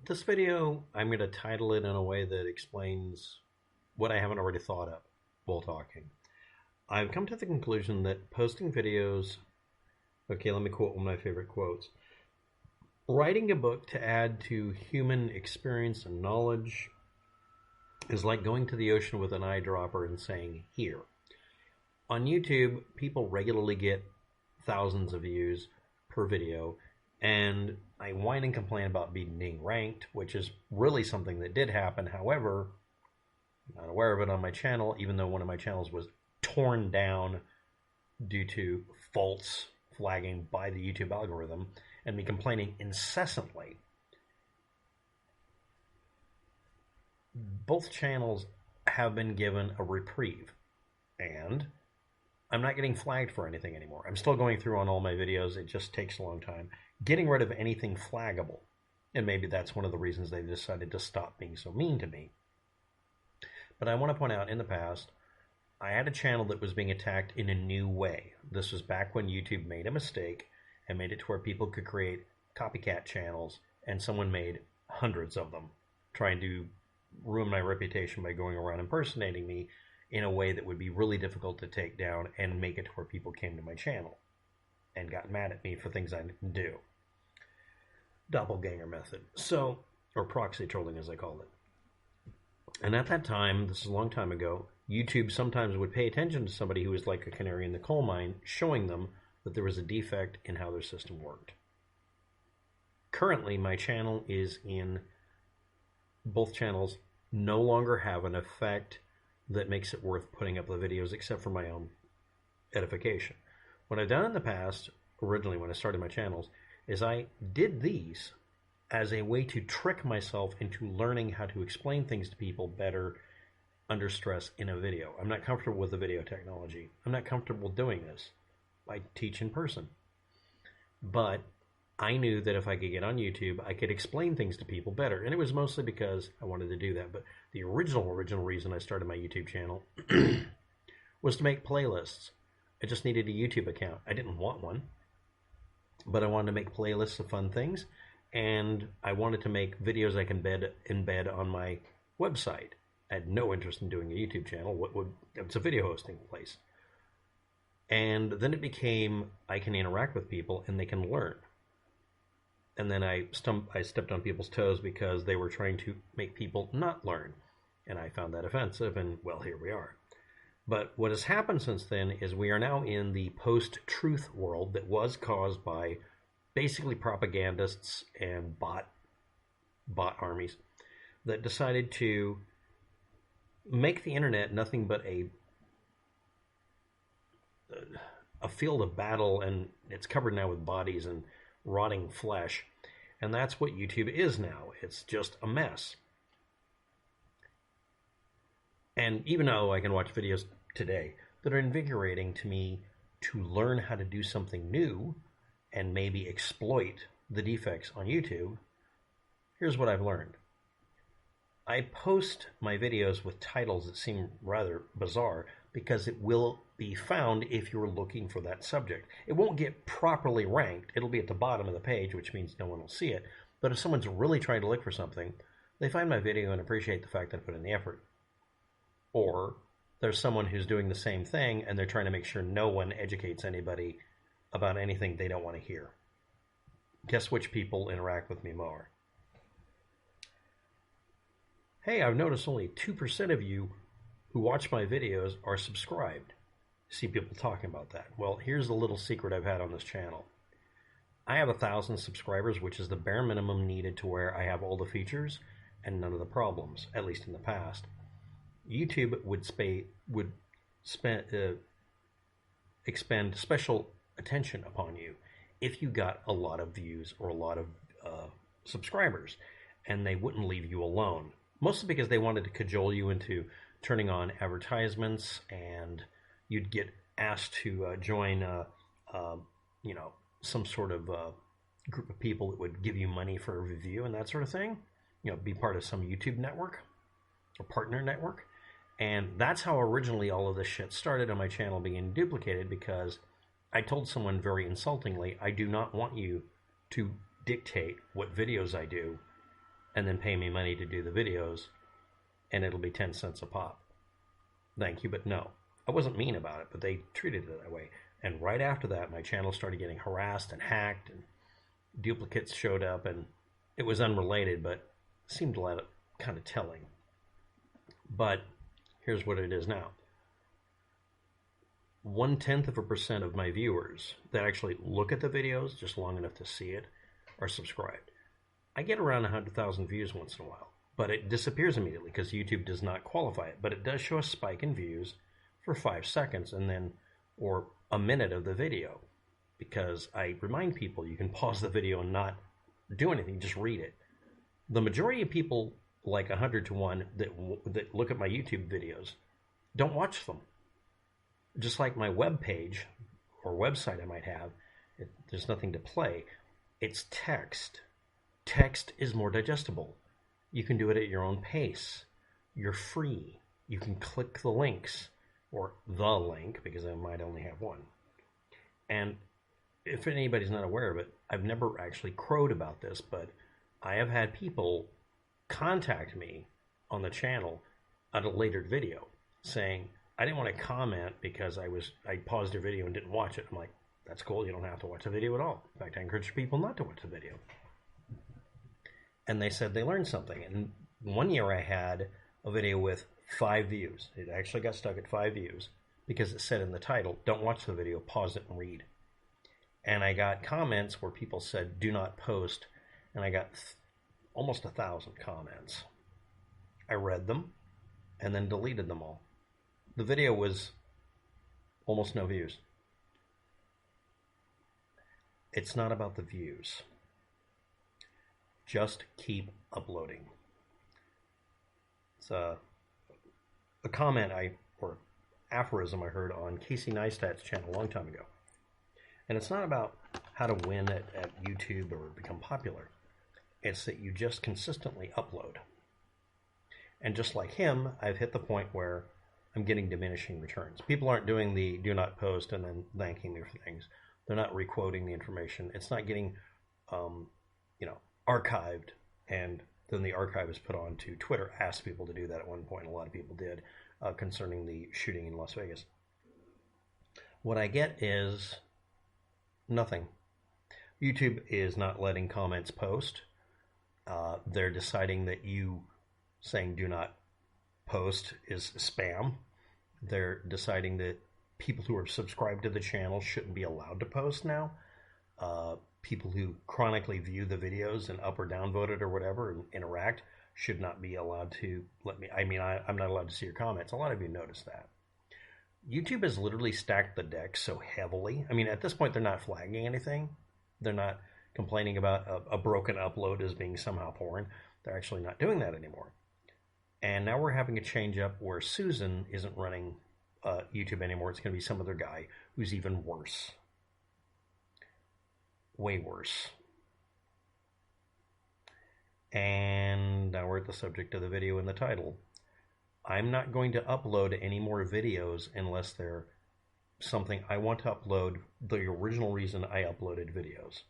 This video, I'm going to title it in a way that explains what I haven't already thought of while talking. I've come to the conclusion that posting videos, okay, let me quote one of my favorite quotes. Writing a book to add to human experience and knowledge is like going to the ocean with an eyedropper and saying, here. On YouTube, people regularly get thousands of views per video, and I whine and complain about being ranked, which is really something that did happen. However, I'm not aware of it on my channel, even though one of my channels was torn down due to false flagging by the YouTube algorithm and me complaining incessantly. Both channels have been given a reprieve, and I'm not getting flagged for anything anymore. I'm still going through on all my videos. It just takes a long time getting rid of anything flaggable. And maybe that's one of the reasons they decided to stop being so mean to me. But I want to point out, in the past, I had a channel that was being attacked in a new way. This was back when YouTube made a mistake and made it to where people could create copycat channels, and someone made hundreds of them, trying to ruin my reputation by going around impersonating me in a way that would be really difficult to take down and make it to where people came to my channel and got mad at me for things I didn't do. Doppelganger method. So, or proxy trolling as I called it. And at that time, this is a long time ago, YouTube sometimes would pay attention to somebody who was like a canary in the coal mine, showing them that there was a defect in how their system worked. Currently, my channel is in, both channels no longer have an effect that makes it worth putting up the videos except for my own edification. What I've done in the past, originally when I started my channels, is I did these as a way to trick myself into learning how to explain things to people better under stress in a video. I'm not comfortable with the video technology. I'm not comfortable doing this. I teach in person. But I knew that if I could get on YouTube, I could explain things to people better. And it was mostly because I wanted to do that. But the original reason I started my YouTube channel was to make playlists. I just needed a YouTube account. I didn't want one, but I wanted to make playlists of fun things. And I wanted to make videos I can embed on my website. I had no interest in doing a YouTube channel. It's a video hosting place. And then it became, I can interact with people and they can learn. And then I stepped on people's toes because they were trying to make people not learn. And I found that offensive, and well, here we are. But what has happened since then is we are now in the post-truth world that was caused by basically propagandists and bot armies that decided to make the internet nothing but a field of battle, and it's covered now with bodies and rotting flesh. And that's what YouTube is now. It's just a mess. And even though I can watch videos today that are invigorating to me to learn how to do something new and maybe exploit the defects on YouTube, here's what I've learned. I post my videos with titles that seem rather bizarre because it will be found if you're looking for that subject. It won't get properly ranked. It'll be at the bottom of the page, which means no one will see it. But if someone's really trying to look for something, they find my video and appreciate the fact that I put in the effort. Or there's someone who's doing the same thing and they're trying to make sure no one educates anybody about anything they don't want to hear. Guess which people interact with me more? Hey, I've noticed only 2% of you who watch my videos are subscribed. See people talking about that. Well, here's the little secret I've had on this channel. I have 1,000 subscribers, which is the bare minimum needed to where I have all the features and none of the problems, at least in the past. YouTube would expend special attention upon you if you got a lot of views or a lot of subscribers, and they wouldn't leave you alone. Mostly because they wanted to cajole you into turning on advertisements, and you'd get asked to join, some sort of group of people that would give you money for a review and that sort of thing. Be part of some YouTube network or partner network. And that's how originally all of this shit started on my channel being duplicated, because I told someone very insultingly, I do not want you to dictate what videos I do and then pay me money to do the videos, and it'll be 10 cents a pop. Thank you, but no. I wasn't mean about it, but they treated it that way. And right after that, my channel started getting harassed and hacked, and duplicates showed up, and it was unrelated, but seemed kind of telling. But here's what it is now. 0.1% of my viewers that actually look at the videos just long enough to see it are subscribed. I get around 100,000 views once in a while, but it disappears immediately because YouTube does not qualify it. But it does show a spike in views for 5 seconds and then, or a minute of the video, because I remind people you can pause the video and not do anything, just read it. The majority of people, like 100 to 1, that look at my YouTube videos don't watch them. Just like my web page or website I might have, there's nothing to play. It's text. Text is more digestible. You can do it at your own pace. You're free. You can click the links, or the link, because I might only have one. And if anybody's not aware of it, I've never actually crowed about this, but I have had people contact me on the channel at a later video saying, I didn't want to comment because I paused your video and didn't watch it. I'm like, that's cool. You don't have to watch the video at all. In fact, I encourage people not to watch the video. And they said they learned something. And one year I had a video with 5 views. It actually got stuck at 5 views because it said in the title, don't watch the video, pause it and read. And I got comments where people said, do not post. And I got almost 1,000 comments. I read them and then deleted them all. The video was almost no views. It's not about the views. Just keep uploading. It's a comment or aphorism I heard on Casey Neistat's channel a long time ago. And it's not about how to win at YouTube or become popular. It's that you just consistently upload. And just like him, I've hit the point where I'm getting diminishing returns. People aren't doing the do not post and then thanking me for things. They're not requoting the information. It's not getting, archived, and then the archive is put on to Twitter. Asked people to do that at one point. A lot of people did, concerning the shooting in Las Vegas. What I get is nothing. YouTube is not letting comments post. They're deciding that you saying do not post is spam. They're deciding that people who are subscribed to the channel shouldn't be allowed to post now. People who chronically view the videos and up or down vote it or whatever and interact should not be allowed to let me. I'm not allowed to see your comments. A lot of you noticed that. YouTube has literally stacked the deck so heavily. I mean, at this point, they're not flagging anything. They're not complaining about a broken upload as being somehow porn. They're actually not doing that anymore. And now we're having a change up where Susan isn't running YouTube anymore. It's going to be some other guy who's even worse. Way worse. And now we're at the subject of the video in the title. I'm not going to upload any more videos unless they're something I want to upload, the original reason I uploaded videos.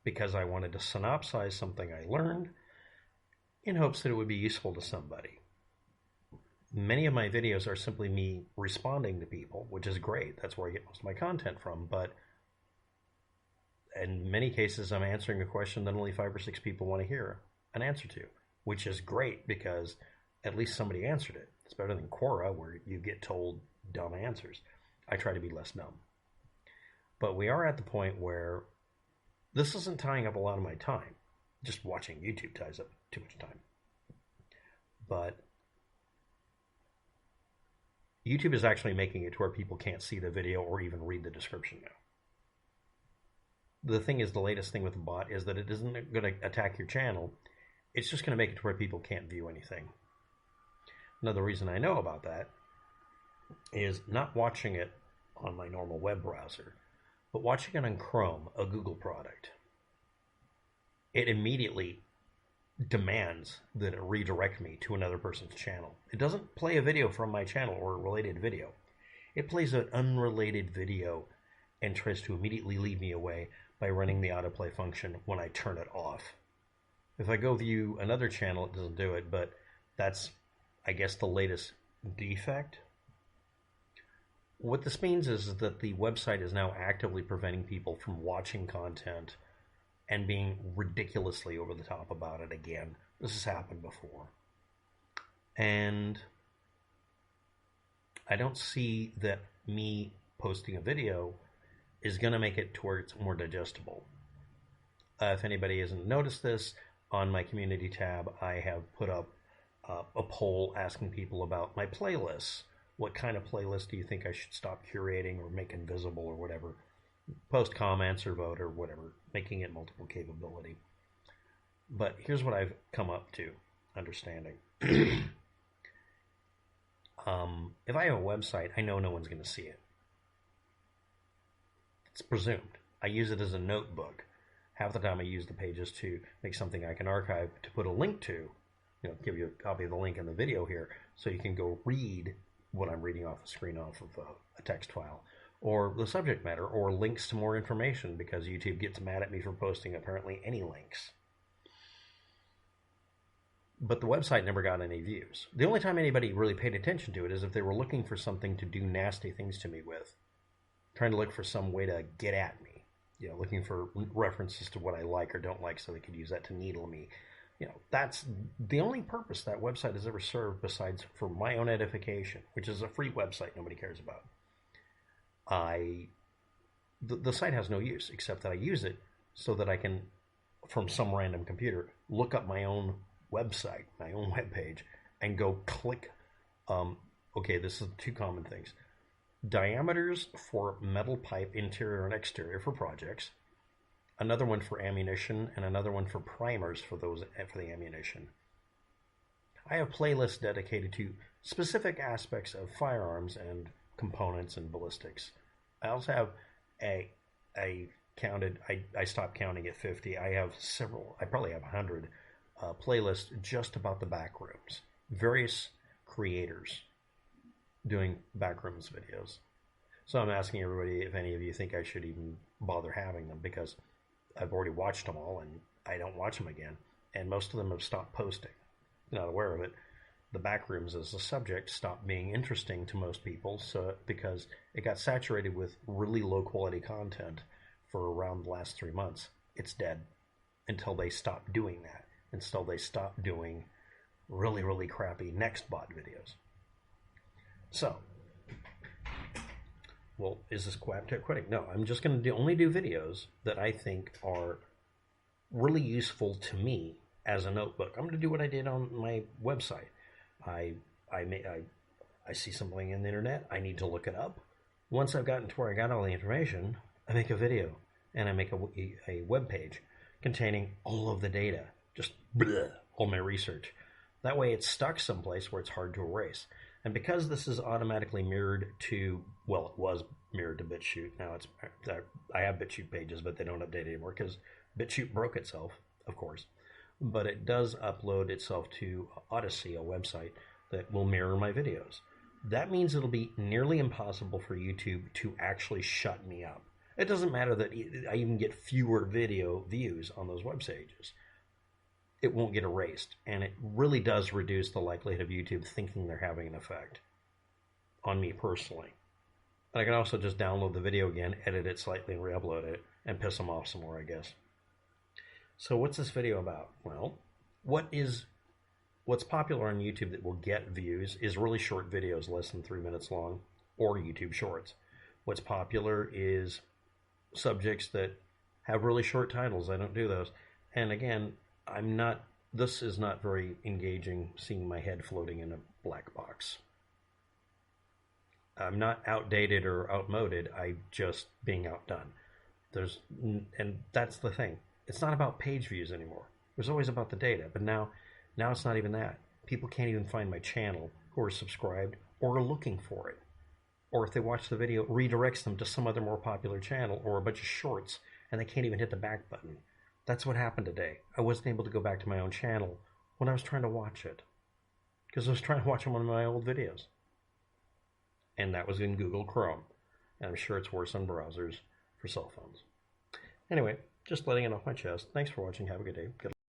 Because I wanted to synopsize something I learned in hopes that it would be useful to somebody. Many of my videos are simply me responding to people, which is great. That's where I get most of my content from. But in many cases, I'm answering a question that only 5 or 6 people want to hear an answer to, which is great because at least somebody answered it. It's better than Quora, where you get told dumb answers. I try to be less dumb. But we are at the point where this isn't tying up a lot of my time. Just watching YouTube ties up too much time. But YouTube is actually making it to where people can't see the video or even read the description now. The thing is, the latest thing with the bot is that it isn't going to attack your channel. It's just going to make it to where people can't view anything. Another reason I know about that is not watching it on my normal web browser, but watching it on Chrome, a Google product. It immediately demands that it redirect me to another person's channel. It doesn't play a video from my channel or a related video. It plays an unrelated video and tries to immediately lead me away by running the autoplay function when I turn it off. If I go view another channel, it doesn't do it, but that's, I guess, the latest defect. What this means is that the website is now actively preventing people from watching content and being ridiculously over the top about it again. This has happened before. And I don't see that me posting a video is going to make it to where it's more digestible. If anybody hasn't noticed this, on my community tab, I have put up a poll asking people about my playlists. What kind of playlist do you think I should stop curating or make invisible or whatever? Post comments or vote or whatever, making it multiple capability. But here's what I've come up to understanding. If I have a website, I know no one's going to see it. It's presumed. I use it as a notebook. Half the time I use the pages to make something I can archive to put a link to, give you a copy of the link in the video here so you can go read what I'm reading off the screen off of a text file, or the subject matter, or links to more information because YouTube gets mad at me for posting apparently any links. But the website never got any views. The only time anybody really paid attention to it is if they were looking for something to do nasty things to me with, trying to look for some way to get at me. Looking for references to what I like or don't like so they could use that to needle me. That's the only purpose that website has ever served besides for my own edification, which is a free website nobody cares about. The site has no use except that I use it so that I can, from some random computer, look up my own website, my own webpage, and go click. Okay, this is two common things. Diameters for metal pipe interior and exterior for projects, another one for ammunition, and another one for primers for the ammunition. I have playlists dedicated to specific aspects of firearms and components and ballistics. I also have I stopped counting at 50. I have several, I probably have 100 playlists just about the back rooms. Various creators doing backrooms videos. So I'm asking everybody if any of you think I should even bother having them, because I've already watched them all and I don't watch them again. And most of them have stopped posting. Not aware of it. The backrooms as a subject stopped being interesting to most people, so because it got saturated with really low quality content for around the last 3 months. It's dead until they stop doing that. Until they stop doing really, really crappy next bot videos. So, well, is this quitting? No, I'm just going to only do videos that I think are really useful to me as a notebook. I'm going to do what I did on my website. I see something in the internet. I need to look it up. Once I've gotten to where I got all the information, I make a video and I make a web page containing all of the data, just all my research. That way it's stuck someplace where it's hard to erase. And because this is automatically mirrored to, well, it was mirrored to BitChute. Now I have BitChute pages, but they don't update anymore because BitChute broke itself, of course. But it does upload itself to Odyssey, a website that will mirror my videos. That means it'll be nearly impossible for YouTube to actually shut me up. It doesn't matter that I even get fewer video views on those web pages. It won't get erased, and it really does reduce the likelihood of YouTube thinking they're having an effect on me personally. And I can also just download the video again, edit it slightly, and re-upload it, and piss them off some more, I guess. So what's this video about? Well, what's popular on YouTube that will get views is really short videos, less than 3 minutes long, or YouTube Shorts. What's popular is subjects that have really short titles. I don't do those. And again, this is not very engaging, seeing my head floating in a black box. I'm not outdated or outmoded. I'm just being outdone. And that's the thing. It's not about page views anymore. It was always about the data, but now it's not even that. People can't even find my channel who are subscribed or are looking for it. Or if they watch the video, it redirects them to some other more popular channel or a bunch of shorts, and they can't even hit the back button. That's what happened today. I wasn't able to go back to my own channel when I was trying to watch it, because I was trying to watch one of my old videos. And that was in Google Chrome. And I'm sure it's worse on browsers for cell phones. Anyway, just letting it off my chest. Thanks for watching. Have a good day. Good